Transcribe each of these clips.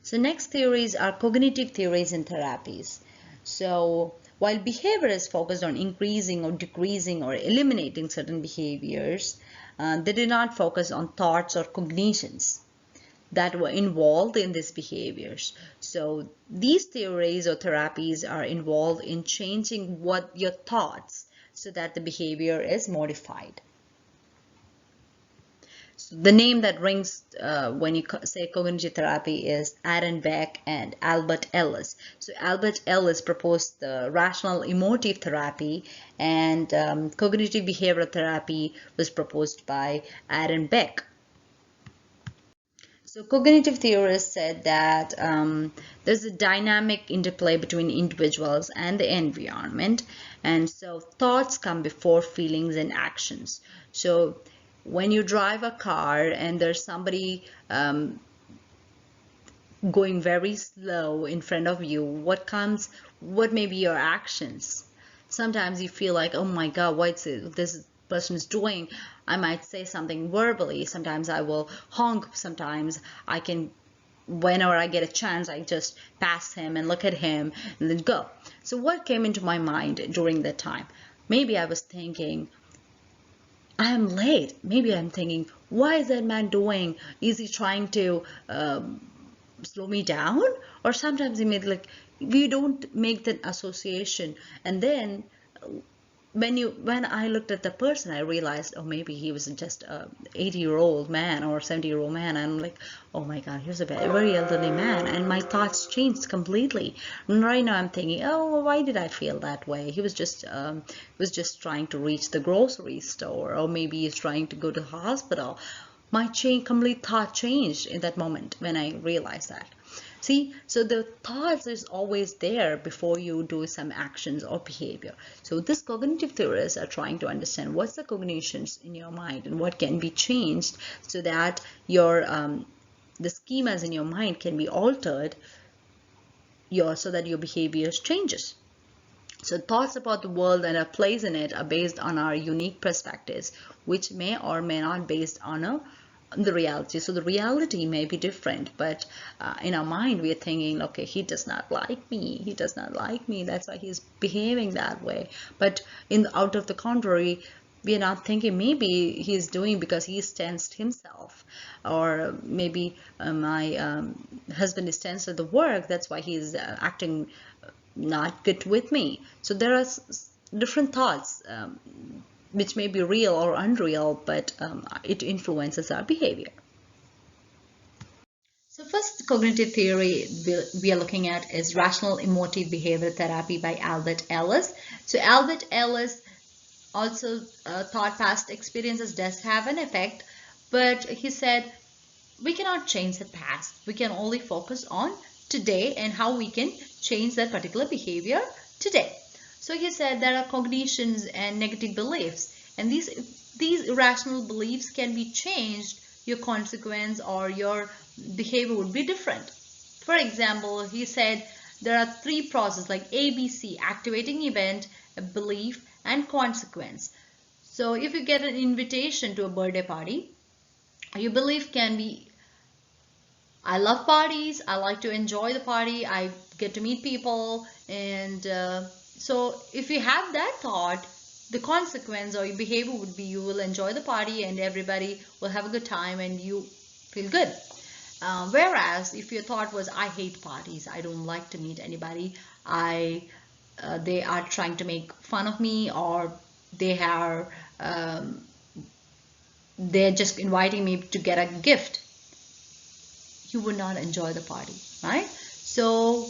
So next theories are cognitive theories in therapies. So while behavior is focused on increasing or decreasing or eliminating certain behaviors, they do not focus on thoughts or cognitions that were involved in these behaviors. So these theories or therapies are involved in changing what your thoughts so that the behavior is modified. So the name that rings when you say cognitive therapy is Aaron Beck and Albert Ellis. So Albert Ellis proposed the rational emotive therapy, and cognitive behavioral therapy was proposed by Aaron Beck. So cognitive theorists said that there's a dynamic interplay between individuals and the environment, and so thoughts come before feelings and actions. So when you drive a car and there's somebody going very slow in front of you, what may be your actions? Sometimes you feel like, oh my God, what's this person is doing? I might say something verbally. Sometimes I will honk. Sometimes I can, whenever I get a chance, I just pass him and look at him and then go. So what came into my mind during that time? Maybe I was thinking, I am late. Maybe I'm thinking, why is that man doing? Is he trying to slow me down? Or sometimes we don't make that association, and then when I looked at the person, I realized, oh, maybe he was just a 80-year-old man or 70-year-old man. And I'm like, oh my God, he was a very elderly man. And my thoughts changed completely. And right now I'm thinking, oh, why did I feel that way? He was just trying to reach the grocery store, or maybe he's trying to go to the hospital. My complete thought changed in that moment when I realized that. See, so the thoughts is always there before you do some actions or behavior. So this cognitive theorists are trying to understand what's the cognitions in your mind and what can be changed so that your the schemas in your mind can be altered so that your behaviors changes. So thoughts about the world and our place in it are based on our unique perspectives, which may or may not based on the reality. So the reality may be different, but in our mind we are thinking, okay, he does not like me, he does not like me, that's why he's behaving that way. But out of the contrary, we are not thinking maybe he's doing because he's tensed himself, or maybe my husband is tense at the work, that's why he's acting not good with me. So there are different thoughts which may be real or unreal, but it influences our behavior. So first cognitive theory we are looking at is rational emotive behavior therapy by Albert Ellis. So Albert Ellis also thought past experiences does have an effect, but he said we cannot change the past. We can only focus on today and how we can change that particular behavior today. So he said there are cognitions and negative beliefs, and these irrational beliefs can be changed. Your consequence or your behavior would be different. For example, he said there are three processes like ABC: activating event, a belief, and consequence. So if you get an invitation to a birthday party, your belief can be, I love parties, I like to enjoy the party, I get to meet people, and so if you have that thought, the consequence or your behavior would be you will enjoy the party and everybody will have a good time and you feel good. Whereas if your thought was, I hate parties, I don't like to meet anybody, they are trying to make fun of me, or they're just inviting me to get a gift, you would not enjoy the party, right? So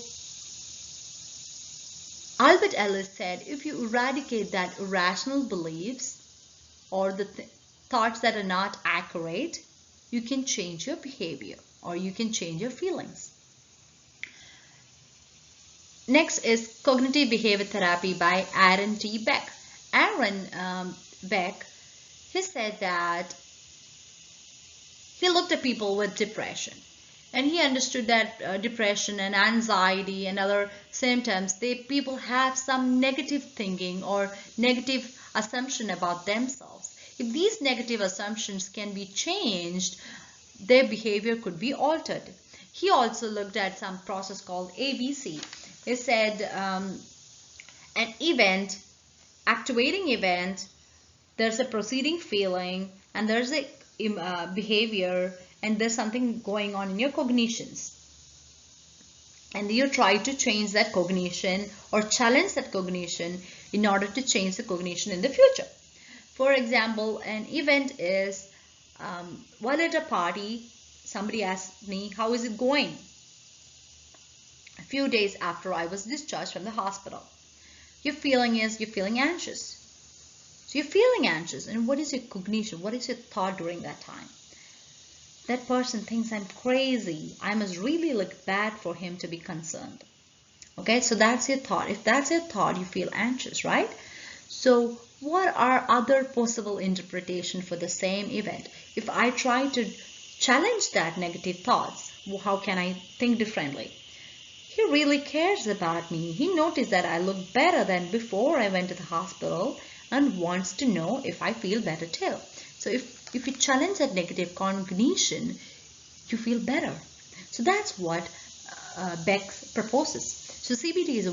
Albert Ellis said if you eradicate that irrational beliefs or the thoughts that are not accurate, you can change your behavior or you can change your feelings. Next is cognitive behavior therapy by Aaron T. Beck. Aaron Beck, he said that he looked at people with depression, and he understood that depression and anxiety and other symptoms, people have some negative thinking or negative assumption about themselves. If these negative assumptions can be changed, their behavior could be altered. He also looked at some process called ABC. He said an event, activating event, there's a proceeding feeling, and there's a behavior, and there's something going on in your cognitions. And you try to change that cognition or challenge that cognition in order to change the cognition in the future. For example, an event is while at a party, somebody asked me, how is it going? A few days after I was discharged from the hospital. Your feeling is you're feeling anxious. So you're feeling anxious, and what is your cognition? What is your thought during that time? That person thinks I'm crazy. I must really look bad for him to be concerned. Okay, so that's your thought. If that's your thought, you feel anxious, right? So what are other possible interpretations for the same event? If I try to challenge that negative thoughts, how can I think differently? He really cares about me. He noticed that I look better than before I went to the hospital and wants to know if I feel better too. So if you challenge that negative cognition, you feel better. So that's what Beck proposes. So CBT is a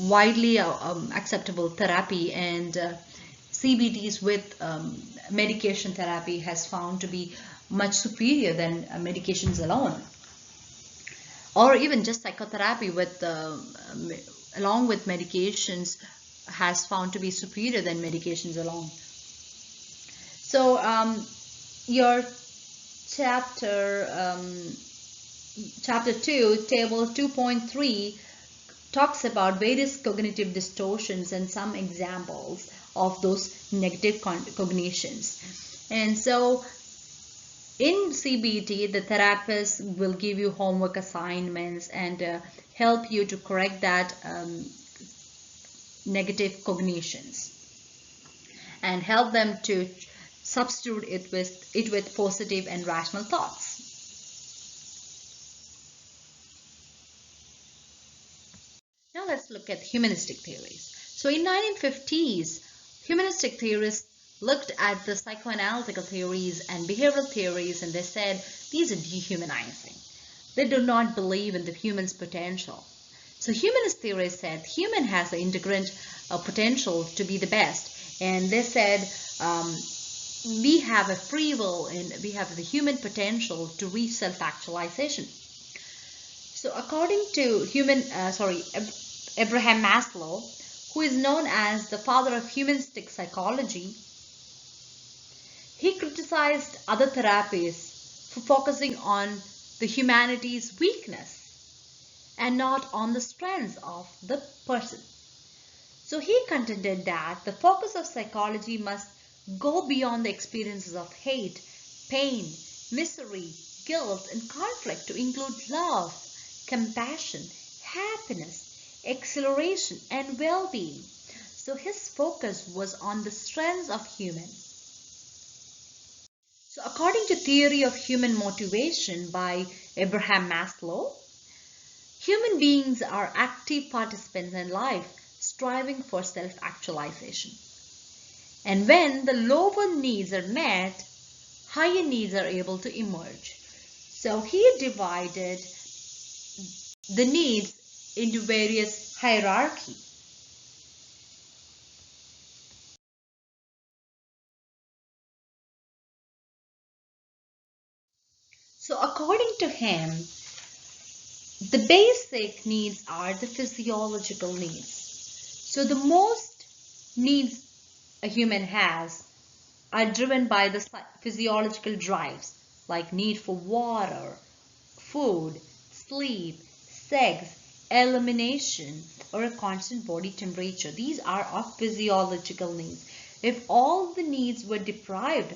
widely acceptable therapy, and CBTs with medication therapy has found to be much superior than medications alone, or even just psychotherapy with along with medications has found to be superior than medications alone. So your chapter 2, table 2.3 talks about various cognitive distortions and some examples of those negative cognitions. And so in CBT, the therapist will give you homework assignments and help you to correct that negative cognitions and help them to substitute it with positive and rational thoughts. Now let's look at humanistic theories. So in 1950s, humanistic theorists looked at the psychoanalytical theories and behavioral theories, and they said these are dehumanizing. They do not believe in the human's potential. So humanist theorists said human has the inherent potential to be the best, and they said we have a free will and we have the human potential to reach self-actualization. So according to Abraham Maslow, who is known as the father of humanistic psychology, he criticized other therapies for focusing on the humanity's weakness and not on the strengths of the person. So he contended that the focus of psychology must go beyond the experiences of hate, pain, misery, guilt, and conflict to include love, compassion, happiness, exhilaration, and well-being. So his focus was on the strengths of human. So according to theory of human motivation by Abraham Maslow, human beings are active participants in life, striving for self-actualization. And when the lower needs are met, higher needs are able to emerge. So he divided the needs into various hierarchy. So according to him, the basic needs are the physiological needs. So the most needs a human has are driven by the physiological drives like need for water, food, sleep, sex, elimination, or a constant body temperature. These are our physiological needs. If all the needs were deprived,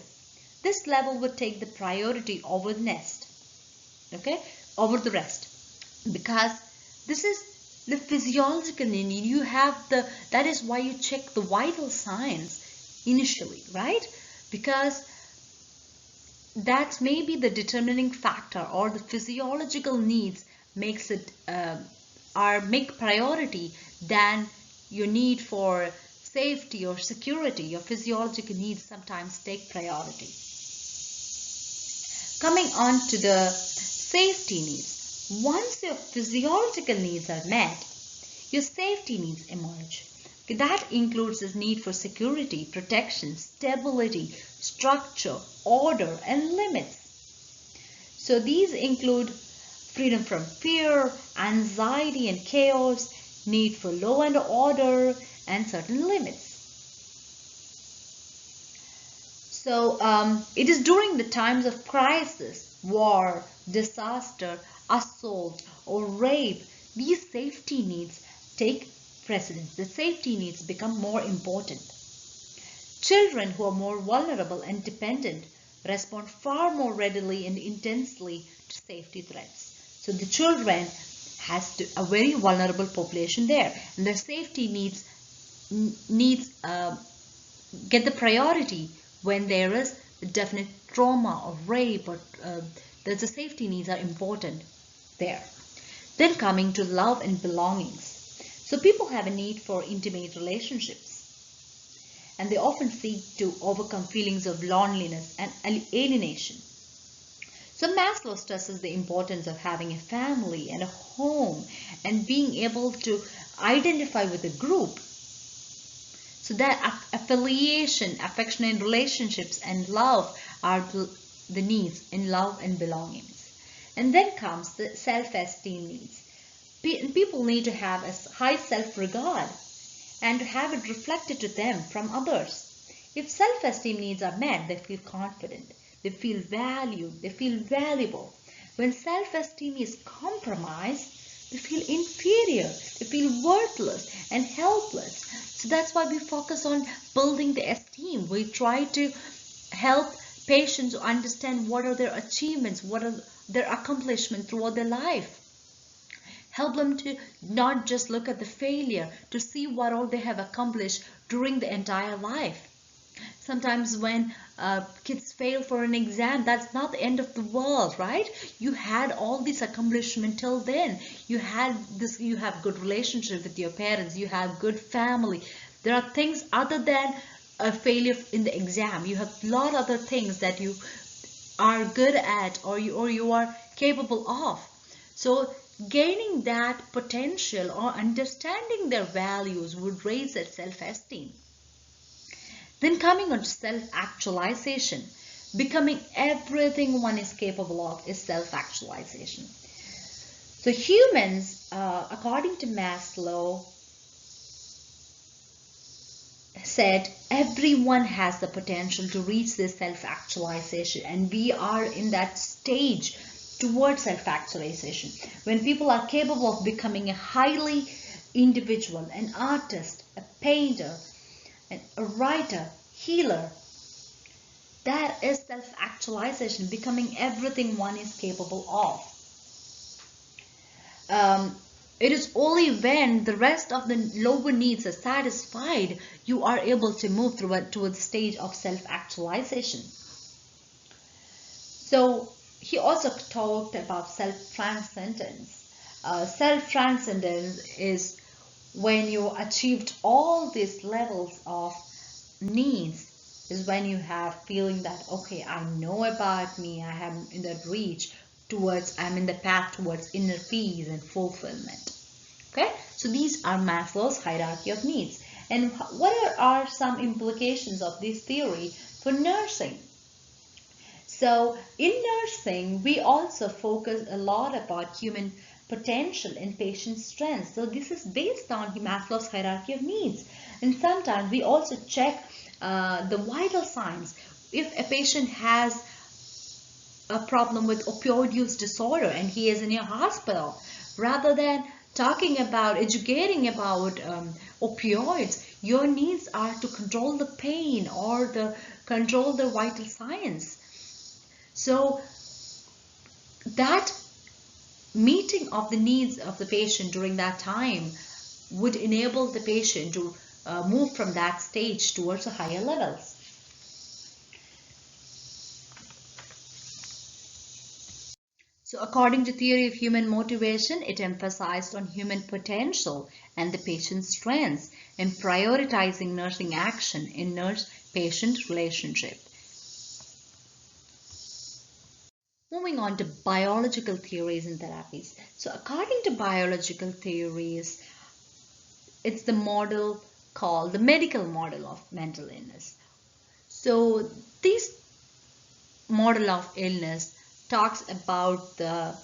this level would take the priority over the nest, okay, over the rest, because this is the physiological need. You have that is why you check the vital signs initially, right? Because that's maybe the determining factor, or the physiological needs makes it make priority than your need for safety or security. Your physiological needs sometimes take priority. Coming on to the safety needs. Once your physiological needs are met, your safety needs emerge. That includes the need for security, protection, stability, structure, order, and limits. So these include freedom from fear, anxiety and chaos, need for law and order, and certain limits. So it is during the times of crisis, war, disaster, assault, or rape, these safety needs take precedence. The safety needs become more important. Children who are more vulnerable and dependent respond far more readily and intensely to safety threats. So the children has a very vulnerable population there, and their safety needs get the priority when there is definite trauma or rape, or the safety needs are important there. Then coming to love and belongings. So people have a need for intimate relationships, and they often seek to overcome feelings of loneliness and alienation. So Maslow stresses the importance of having a family and a home and being able to identify with a group. So that affiliation, affectionate relationships, and love are the needs in love and belongings. And then comes the self-esteem needs. People need to have a high self-regard and to have it reflected to them from others. If self-esteem needs are met, they feel confident, they feel valued, they feel valuable. When self-esteem is compromised, they feel inferior, they feel worthless and helpless. So that's why we focus on building the esteem. We try to help patients understand what are their achievements, what are their accomplishments throughout their life. Help them to not just look at the failure, to see what all they have accomplished during the entire life. Sometimes when kids fail for an exam, that's not the end of the world, right? You had all this accomplishment till then. You have good relationship with your parents. You have good family. There are things other than a failure in the exam. You have a lot of other things that you are good at, or you are capable of. So gaining that potential or understanding their values would raise their self-esteem. Then coming on to self-actualization. Becoming everything one is capable of is self-actualization. So humans, according to Maslow, said everyone has the potential to reach this self-actualization, and we are in that stage towards self-actualization. When people are capable of becoming a highly individual, an artist, a painter, a writer, healer, that is self-actualization, becoming everything one is capable of. It is only when the rest of the lower needs are satisfied, you are able to move to the stage of self-actualization. So he also talked about self-transcendence. Self-transcendence is when you achieved all these levels of needs, is when you have feeling that, okay, I know about me, I am in that reach towards, I'm in the path towards inner peace and fulfillment. Okay, so these are Maslow's hierarchy of needs. And what are some implications of this theory for nursing? So in nursing, we also focus a lot about human potential and patient strengths. So this is based on Maslow's hierarchy of needs. And sometimes we also check the vital signs. If a patient has a problem with opioid use disorder and he is in a hospital, rather than talking about, educating about opioids, your needs are to control the pain or control the vital signs. So that meeting of the needs of the patient during that time would enable the patient to move from that stage towards the higher levels. So according to theory of human motivation, it emphasized on human potential and the patient's strengths and prioritizing nursing action in nurse-patient relationship. moving on to biological theories and therapies. So according to biological theories, it's the model called the medical model of mental illness. So this model of illness talks about the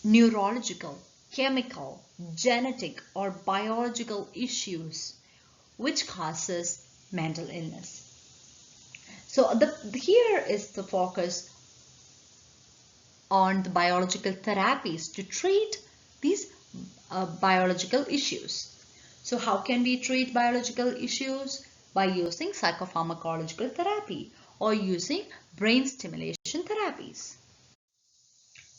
neurological, chemical, genetic, or biological issues which causes mental illness. So here is the focus on the biological therapies to treat these biological issues. So how can we treat biological issues? By using psychopharmacological therapy or using brain stimulation therapies.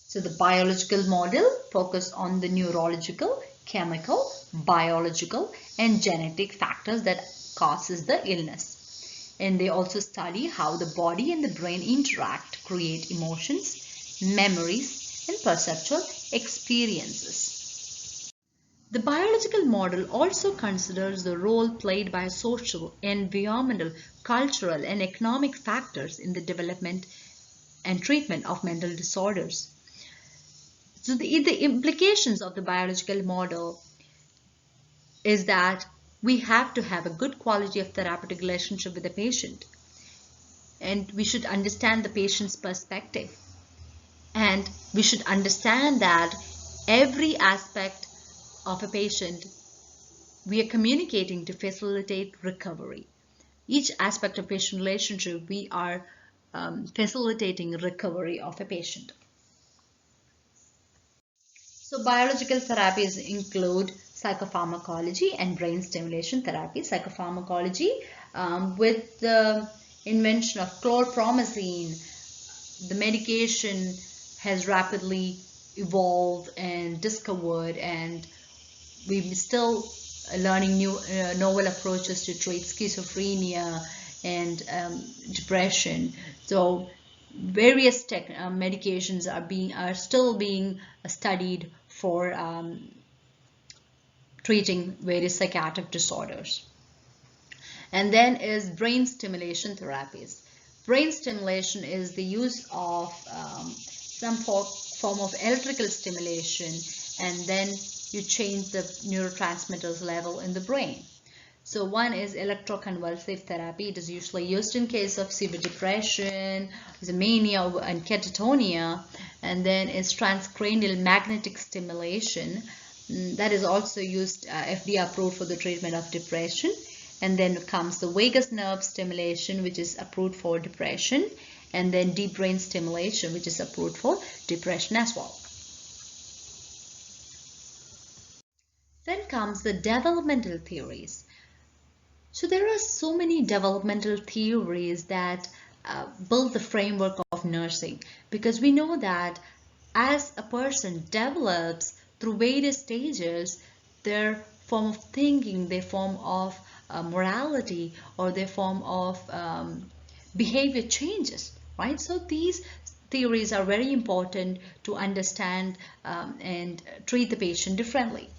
So the biological model focuses on the neurological, chemical, biological, and genetic factors that causes the illness. And they also study how the body and the brain interact, create emotions, memories, and perceptual experiences. The biological model also considers the role played by social, environmental, cultural, and economic factors in the development and treatment of mental disorders. So the implications of the biological model is that we have to have a good quality of therapeutic relationship with the patient, and we should understand the patient's perspective, and we should understand that every aspect of a patient we are communicating to facilitate recovery. Each aspect of patient relationship we are facilitating recovery of a patient. So biological therapies include psychopharmacology and brain stimulation therapy. Psychopharmacology, with the invention of chlorpromazine, the medication has rapidly evolved and discovered, and we're still learning new novel approaches to treat schizophrenia and depression. So various medications are still being studied for treating various psychiatric disorders. And then is brain stimulation therapies. Brain stimulation is the use of some form of electrical stimulation, and then you change the neurotransmitters level in the brain. So one is electroconvulsive therapy. It is usually used in case of severe depression, mania, and catatonia. And then is transcranial magnetic stimulation. That is also used, FDA approved for the treatment of depression. And then comes the vagus nerve stimulation, which is approved for depression. And then deep brain stimulation, which is approved for depression as well. Then comes the developmental theories. So there are so many developmental theories that build the framework of nursing, because we know that as a person develops through various stages, their form of thinking, their form of morality, or their form of behavior changes, right? So these theories are very important to understand and treat the patient differently.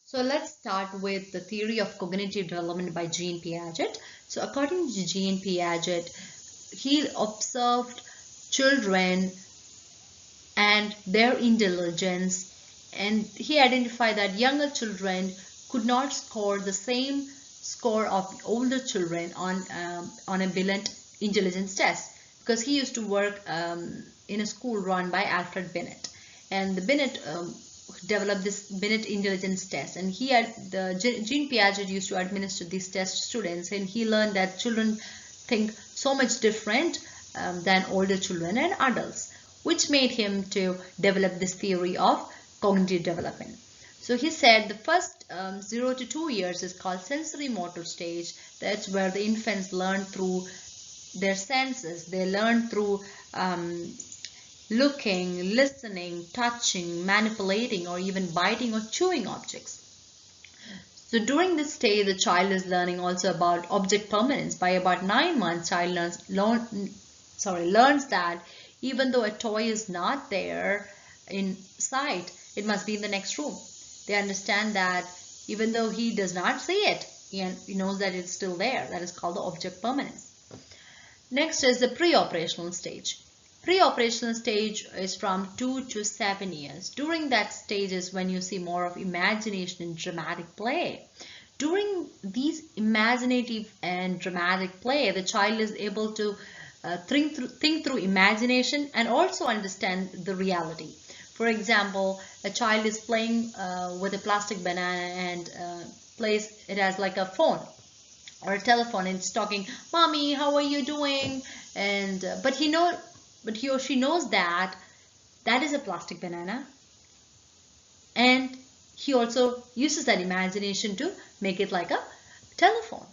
So let's start with the theory of cognitive development by Jean Piaget. So according to Jean Piaget, he observed children and their intelligence, and he identified that younger children could not score the same score of older children on a Binet intelligence test, because he used to work in a school run by Alfred Binet, and the Binet developed this Binet intelligence test, and Jean Piaget used to administer these tests to students, and he learned that children think so much different than older children and adults, which made him to develop this theory of cognitive development. So he said the first 0 to 2 years is called sensory motor stage. That's where the infants learn through their senses. They learn through looking, listening, touching, manipulating, or even biting or chewing objects. So during this stage, the child is learning also about object permanence. By about 9 months, child learns that even though a toy is not there in sight, it must be in the next room. They understand that even though he does not see it, he knows that it's still there. That is called the object permanence. Next is the pre-operational stage. Pre-operational stage is from 2 to 7 years. During that stage is when you see more of imagination and dramatic play. During these imaginative and dramatic play, the child is able to think through imagination and also understand the reality. For example, a child is playing with a plastic banana and plays it as like a phone or a telephone, and it's talking, "Mommy, how are you doing?" And but he or she knows that that is a plastic banana, and he also uses that imagination to make it like a telephone.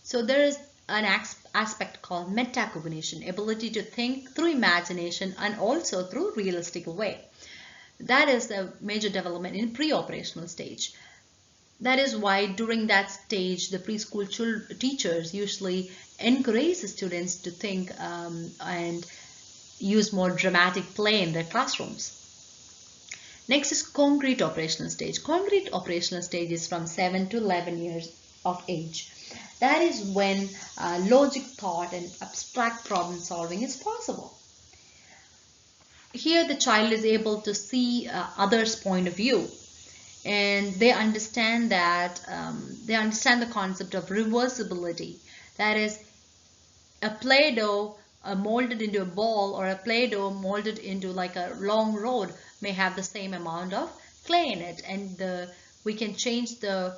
So there is an aspect called metacognition, ability to think through imagination and also through realistic way. That is the major development in pre-operational stage. That is why during that stage, the preschool teachers usually encourage the students to think and use more dramatic play in their classrooms. Next is concrete operational stage. Concrete operational stage is from 7 to 11 years of age. That is when logic, thought, and abstract problem solving is possible. Here the child is able to see others' point of view, and they understand that they understand the concept of reversibility. That is, a Play-Doh molded into a ball or a Play-Doh molded into like a long road may have the same amount of clay in it, and we can change the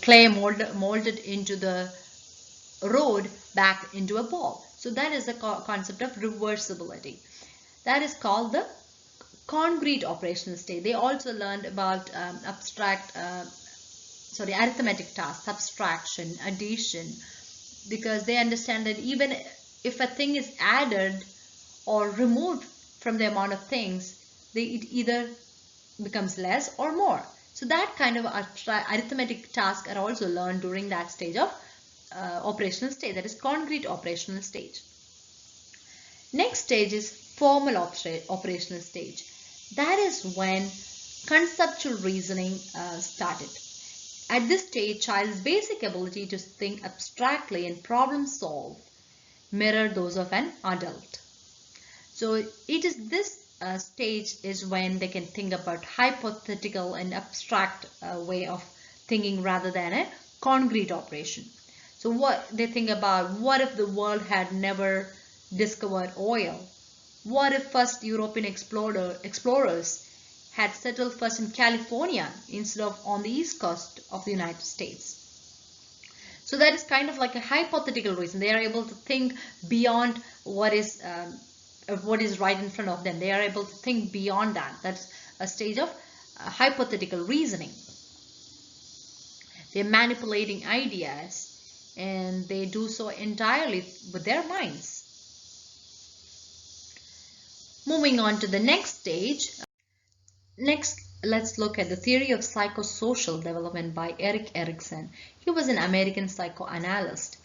clay molded into the road back into a ball. So that is the concept of reversibility. That is called the concrete operational stage. They also learned about arithmetic tasks, subtraction, addition, because they understand that even if a thing is added or removed from the amount of things, it either becomes less or more. So that kind of arithmetic tasks are also learned during that stage of operational stage, that is concrete operational stage. Next stage is formal operational stage. That is when conceptual reasoning started. At this stage, child's basic ability to think abstractly and problem solve mirror those of an adult. So it is this stage is when they can think about hypothetical and abstract way of thinking rather than a concrete operation. So what they think about, what if the world had never discovered oil? What if first European explorers had settled first in California instead of on the east coast of the United States? So that is kind of like a hypothetical reason. They are able to think beyond what is right in front of them. They are able to think beyond that. That's a stage of hypothetical reasoning. They're manipulating ideas, and they do so entirely with their minds. Moving on to the next stage. Next, let's look at the theory of psychosocial development by Erik Erikson. He was an American psychoanalyst,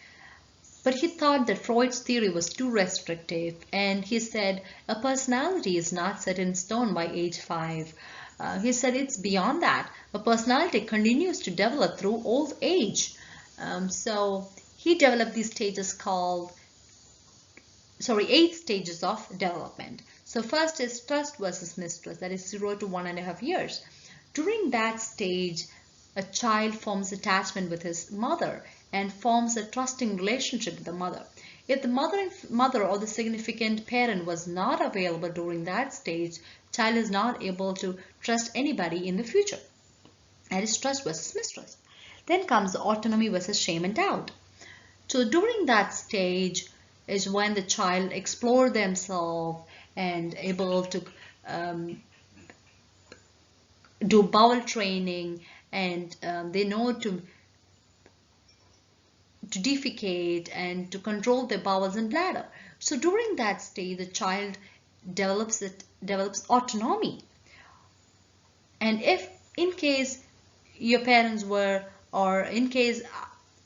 but he thought that Freud's theory was too restrictive, and he said a personality is not set in stone by age 5. He said it's beyond that. A personality continues to develop through old age. So he developed these stages called 8 stages of development. So first is trust versus mistrust, that is 0 to 1.5 years. During that stage, a child forms attachment with his mother and forms a trusting relationship with the mother. If the mother or the significant parent was not available during that stage, child is not able to trust anybody in the future. That is trust versus mistrust. Then comes the autonomy versus shame and doubt. So during that stage is when the child explore themselves and able to do bowel training, and they know to defecate and to control their bowels and bladder. So during that stage, the child develops autonomy. And if in case your parents were, or in case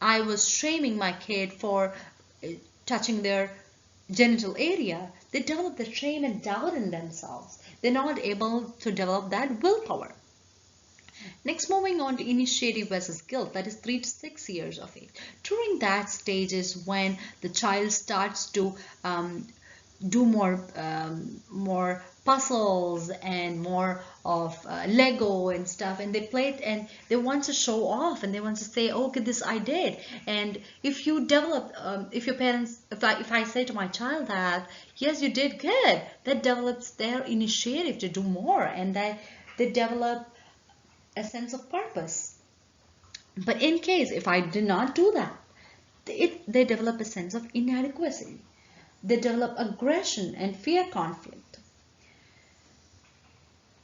I was shaming my kid for touching their genital area, they develop the shame and doubt in themselves. They're not able to develop that willpower. Next, moving on to initiative versus guilt, that is 3 to 6 years of age. During that stage is when the child starts to do more puzzles and more of Lego and stuff, and they play it and they want to show off and they want to say, okay, this I did. And if you develop, if your parents, if I say to my child that yes, you did good, that develops their initiative to do more, and they develop a sense of purpose. But in case if I did not do that, they develop a sense of inadequacy. They develop aggression and fear conflict.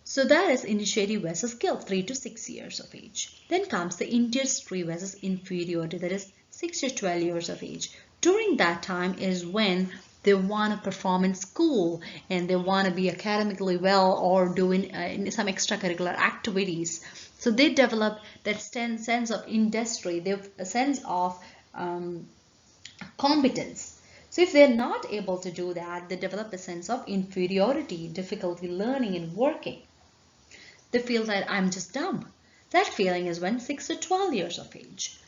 So that is initiative versus guilt, 3 to 6 years of age. Then comes the industry versus inferiority, that is 6 to 12 years of age. During that time is when they want to perform in school and they want to be academically well or doing some extracurricular activities. So they develop that sense of industry, they have a sense of competence. So if they're not able to do that, they develop a sense of inferiority, difficulty learning and working. They feel that I'm just dumb. That feeling is when 6 to 12 years of age.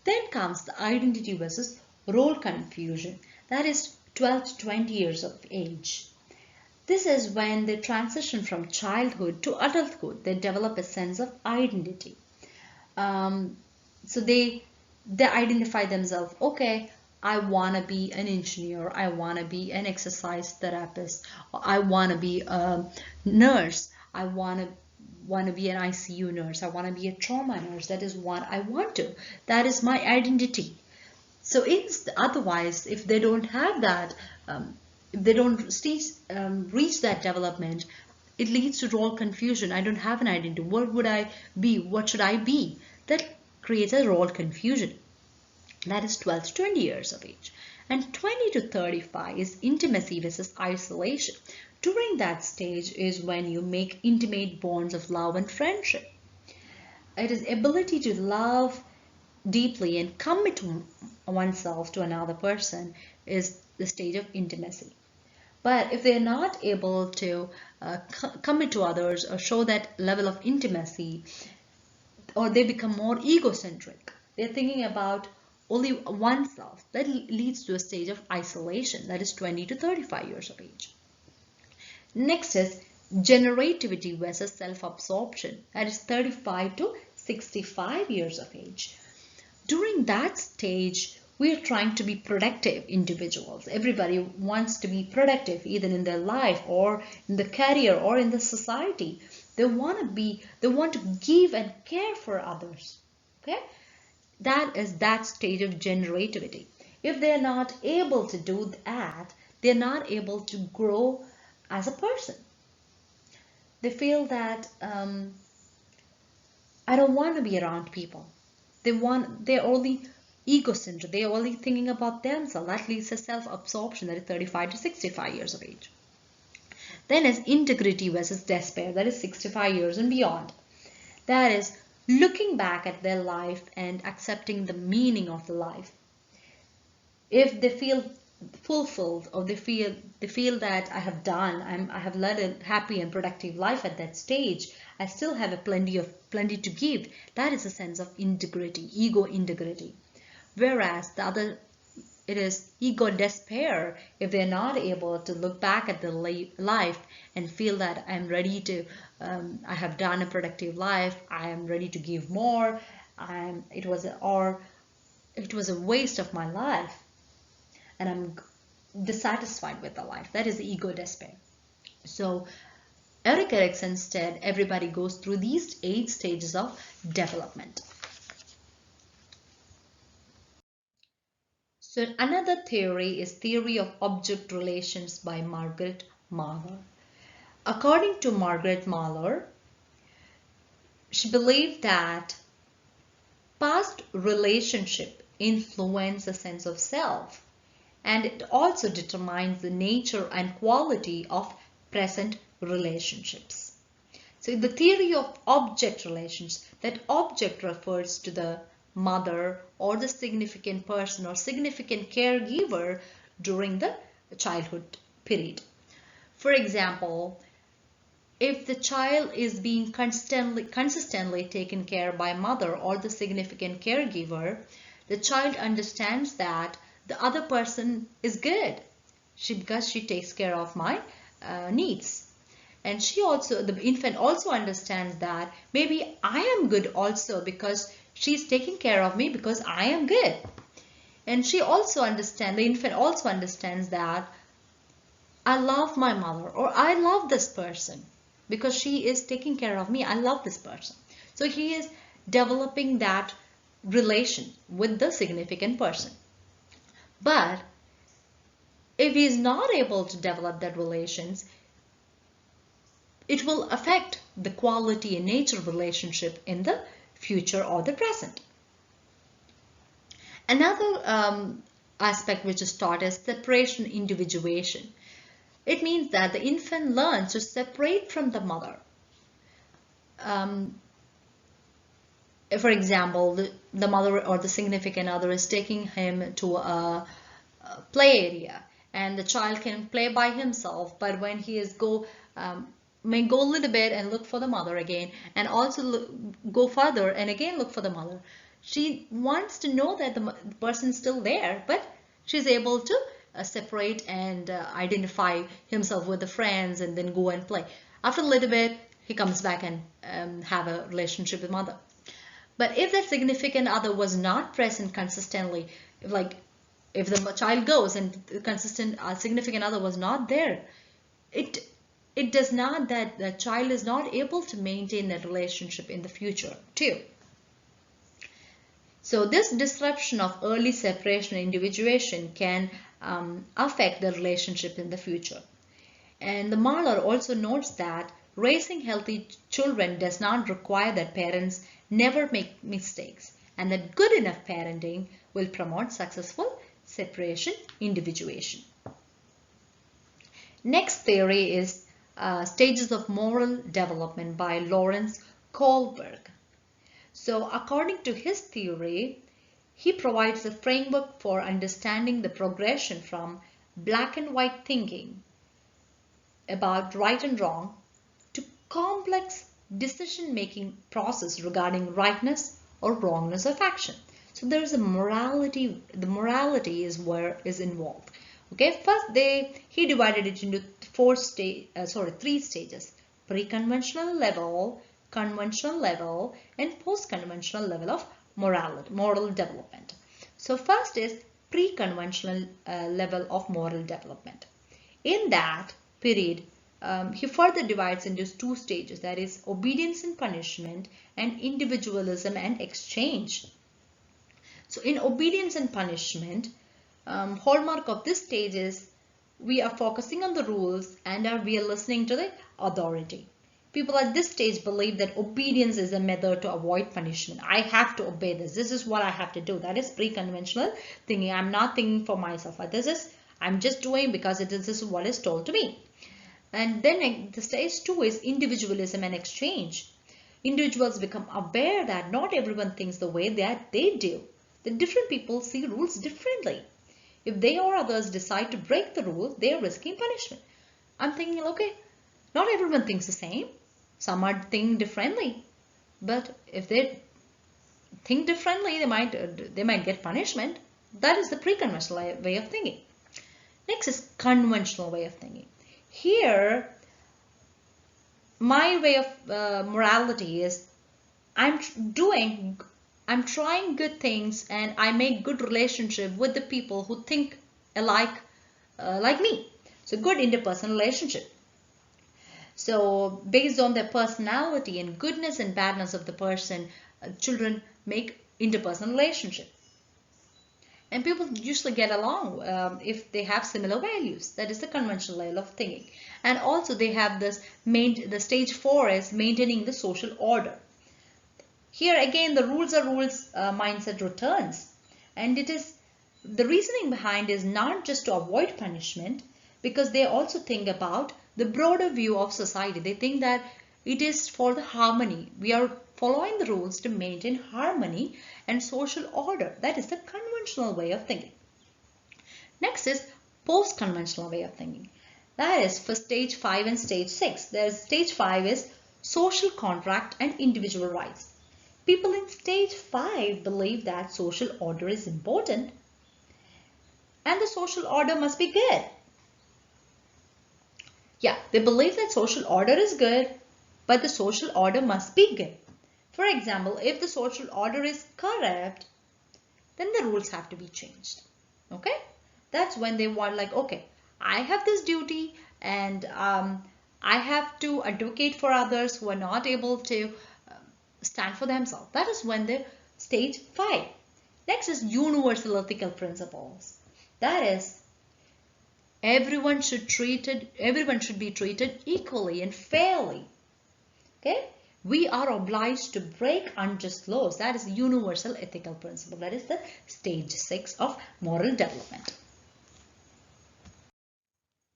Then comes the identity versus role confusion. That is 12 to 20 years of age. This is when they transition from childhood to adulthood. They develop a sense of identity. So they identify themselves, okay, I want to be an engineer, I want to be an exercise therapist, I want to be a nurse, I want to be an ICU nurse, I want to be a trauma nurse. That is what I want to. That is my identity. So otherwise, if they don't have that, if they don't reach that development, it leads to role confusion. I don't have an identity. What would I be? What should I be? That creates a role confusion. That is 12 to 20 years of age. And 20 to 35 is intimacy versus isolation. During that stage is when you make intimate bonds of love and friendship. It is ability to love deeply and commit oneself to another person is the stage of intimacy. But if they're not able to commit to others or show that level of intimacy, or they become more egocentric, they're thinking about only oneself, that leads to a stage of isolation. That is 20 to 35 years of age. Next is generativity versus self-absorption. That is 35 to 65 years of age. During that stage, we are trying to be productive individuals. Everybody wants to be productive, either in their life or in the career or in the society. They want to give and care for others. Okay? That is that stage of generativity. If they're not able to do that, they're not able to grow as a person. They feel that I don't want to be around people. They're only egocentric. They're only thinking about themselves. That leads to self-absorption. That is 35 to 65 years of age. Then is integrity versus despair. That is 65 years and beyond. That is looking back at their life and accepting the meaning of the life. If they feel fulfilled, or they feel that I have led a happy and productive life at that stage, I still have a plenty to give. That is a sense of integrity, ego integrity. Whereas the other, it is ego despair. If they're not able to look back at the life and feel that I'm ready to, I have done a productive life, I am ready to give more, it was a waste of my life, and I'm dissatisfied with the life. That is the ego despair. So Erik Erikson said everybody goes through these 8 stages of development. So another theory is theory of object relations by Margaret Mahler. According to Margaret Mahler, she believed that past relationship influence the sense of self, and it also determines the nature and quality of present relationships. So the theory of object relations, that object refers to the mother or the significant person or significant caregiver during the childhood period. For example, If the child is being consistently taken care by mother or the significant caregiver, the child understands that the other person is good because she takes care of my needs. And the infant also understands that maybe I am good also because she's taking care of me because I am good. And the infant also understands that I love my mother, or I love this person because she is taking care of me. I love this person. So he is developing that relation with the significant person. But if he is not able to develop that relations, it will affect the quality and nature of relationship in the future or the present. Another aspect which is taught is separation individuation. It means that the infant learns to separate from the mother. For example, the mother or the significant other is taking him to a play area, and the child can play by himself, but when he is may go a little bit and look for the mother again, and also go further and again look for the mother. She wants to know that the person is still there, but she's able to separate and identify himself with the friends and then go and play. After a little bit, he comes back and have a relationship with mother. But if that significant other was not present consistently, like if the child goes and the consistent significant other was not there, it does not that the child is not able to maintain that relationship in the future too. So this disruption of early separation and individuation can affect the relationship in the future. And the Mahler also notes that raising healthy children does not require that parents never make mistakes, and that good enough parenting will promote successful separation individuation. Next theory is Stages of Moral Development by Lawrence Kohlberg. So according to his theory, he provides a framework for understanding the progression from black and white thinking about right and wrong to complex decision-making process regarding rightness or wrongness of action. So there is a morality. The morality is where is involved. Okay, first he divided it into three stages: pre-conventional level, conventional level, and post-conventional level of moral development. So first is pre-conventional level of moral development. In that period, he further divides into two stages, that is obedience and punishment, and individualism and exchange. So in obedience and punishment, hallmark of this stage is we are focusing on the rules and we are listening to the authority. People at this stage believe that obedience is a method to avoid punishment. I have to obey this. This is what I have to do. That is pre-conventional thinking. I'm not thinking for myself. I'm just doing because this is what is told to me. And then the stage 2 is individualism and exchange. Individuals become aware that not everyone thinks the way that they do. The different people see rules differently. If they or others decide to break the rules, they are risking punishment. I'm thinking, okay, not everyone thinks the same. Some are thinking differently. But if they think differently, they might get punishment. That is the pre-conventional way of thinking. Next is conventional way of thinking. Here, my way of morality is I'm trying good things and I make good relationship with the people who think alike like me. So good interpersonal relationship. So based on their personality and goodness and badness of the person, children make interpersonal relationship. And people usually get along if they have similar values. That is the conventional level of thinking. And also they have the stage 4 is maintaining the social order. Here again the rules are rules mindset returns. And it is the reasoning behind is not just to avoid punishment, because they also think about the broader view of society. They think that it is for the harmony. We are following the rules to maintain harmony and social order. That is the conventional way of thinking. Next is post-conventional way of thinking. That is for stage 5 and stage 6. There's stage 5 is social contract and individual rights. People in stage 5 believe that social order is important and the social order must be good. Yeah, they believe that social order is good, but the social order must be good. For example, if the social order is corrupt, then the rules have to be changed. Okay? That's when they want, like, okay, I have this duty and I have to advocate for others who are not able to stand for themselves. That is when the stage 5. Next is universal ethical principles. That is, everyone should be treated equally and fairly. Okay? We are obliged to break unjust laws. That is the universal ethical principle. That is the stage 6 of moral development.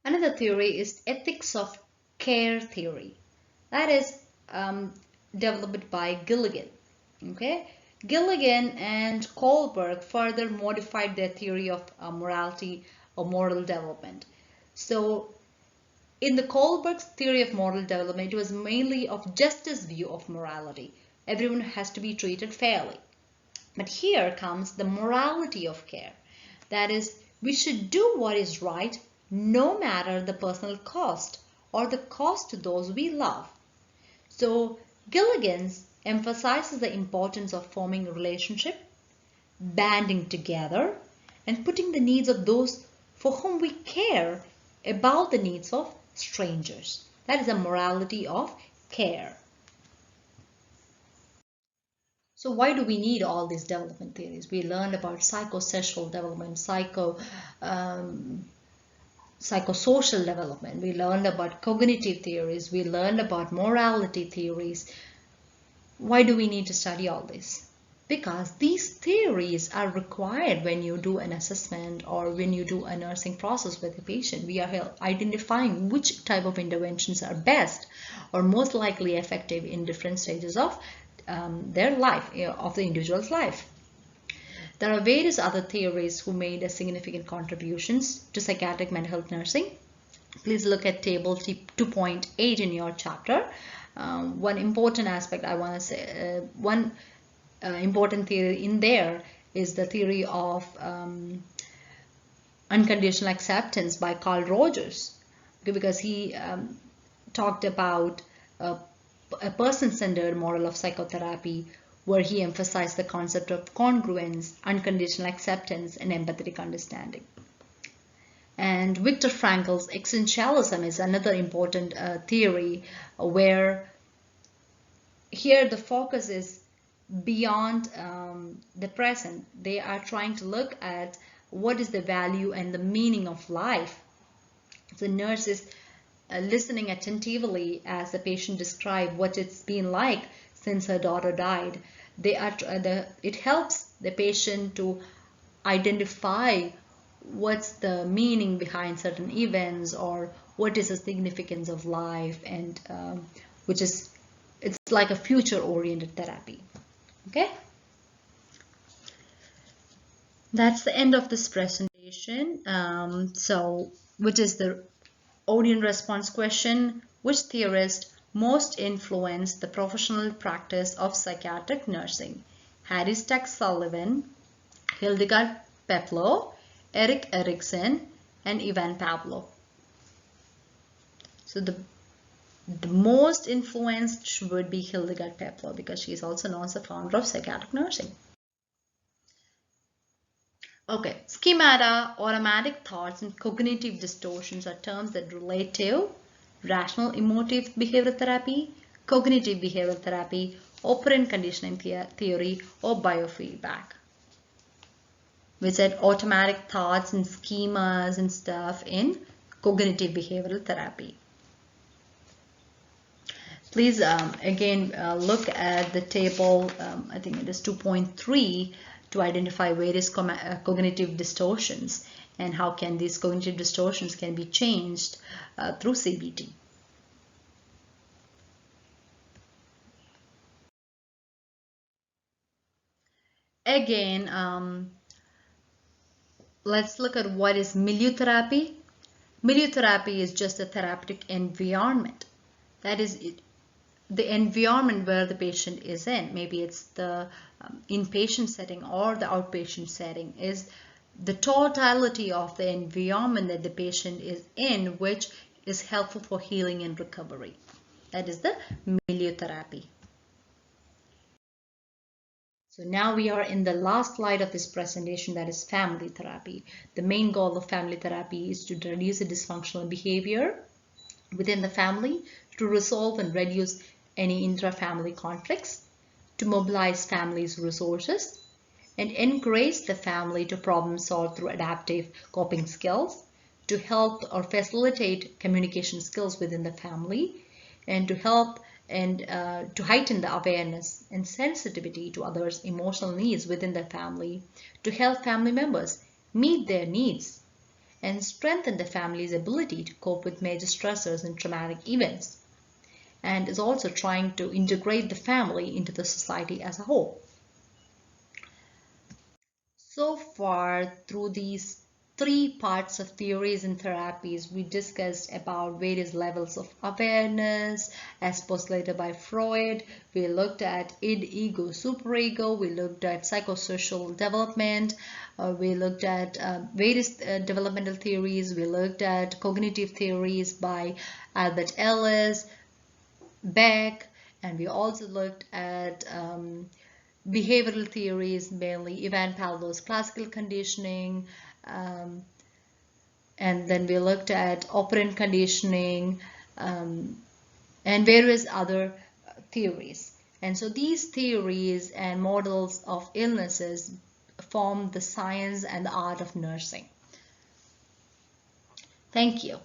Another theory is ethics of care theory. That is developed by Gilligan. Okay, Gilligan and Kohlberg further modified their theory of morality or moral development. So in the Kohlberg's theory of moral development, it was mainly of justice view of morality. Everyone has to be treated fairly. But here comes the morality of care. That is, we should do what is right no matter the personal cost or the cost to those we love. So Gilligan's emphasizes the importance of forming a relationship, banding together, and putting the needs of those for whom we care above the needs of strangers. That is a morality of care. So why do we need all these development theories? We learned about psychosocial development, psychosocial development. We learned about cognitive theories. We learned about morality theories. Why do we need to study all this? Because these theories are required when you do an assessment or when you do a nursing process with a patient. We are identifying which type of interventions are best or most likely effective in different stages of their life, of the individual's life. There are various other theories who made significant contributions to psychiatric mental health nursing. Please look at table 2.8 in your chapter. One important aspect I want to say, important theory in there is the theory of unconditional acceptance by Carl Rogers, because he talked about a person-centered model of psychotherapy where he emphasized the concept of congruence, unconditional acceptance, and empathetic understanding. And Viktor Frankl's existentialism is another important theory where here the focus is beyond the present. They are trying to look at what is the value and the meaning of life. The nurse is listening attentively as the patient describes what it's been like since her daughter died. It helps the patient to identify what's the meaning behind certain events or what is the significance of life, and it's like a future-oriented therapy. Okay, that's the end of this presentation. Which is the audience response question: which theorist most influenced the professional practice of psychiatric nursing? Harry Stack Sullivan, Hildegard Peplow, Erik Erikson, and Ivan Pavlov. So the most influenced would be Hildegard Peplow, because she is also known as the founder of psychiatric nursing. Okay, schemata, automatic thoughts, and cognitive distortions are terms that relate to rational emotive behavioral therapy, cognitive behavioral therapy, operant conditioning theory, or biofeedback. We said automatic thoughts and schemas and stuff in cognitive behavioral therapy. Please again look at the table, I think it is 2.3, to identify various cognitive distortions and how can these cognitive distortions can be changed through CBT. Again, let's look at what is milieu therapy. Milieu therapy is just a therapeutic environment. That is the environment where the patient is in. Maybe it's the inpatient setting or the outpatient setting, is the totality of the environment that the patient is in, which is helpful for healing and recovery. That is the milieu therapy. So now we are in the last slide of this presentation, that is family therapy. The main goal of family therapy is to reduce the dysfunctional behavior within the family, to resolve and reduce any intra-family conflicts, to mobilize families' resources, and encourage the family to problem solve through adaptive coping skills, to help or facilitate communication skills within the family, and to help and to heighten the awareness and sensitivity to others' emotional needs within the family, to help family members meet their needs, and strengthen the family's ability to cope with major stressors and traumatic events, and is also trying to integrate the family into the society as a whole. So far, through these three parts of theories and therapies, we discussed about various levels of awareness as postulated by Freud. We looked at id, ego, superego. We looked at psychosocial development. We looked at various developmental theories. We looked at cognitive theories by Albert Ellis, Beck, and we also looked at behavioral theories, mainly Ivan Pavlov's classical conditioning, and then we looked at operant conditioning, and various other theories. And so these theories and models of illnesses form the science and the art of nursing. Thank you.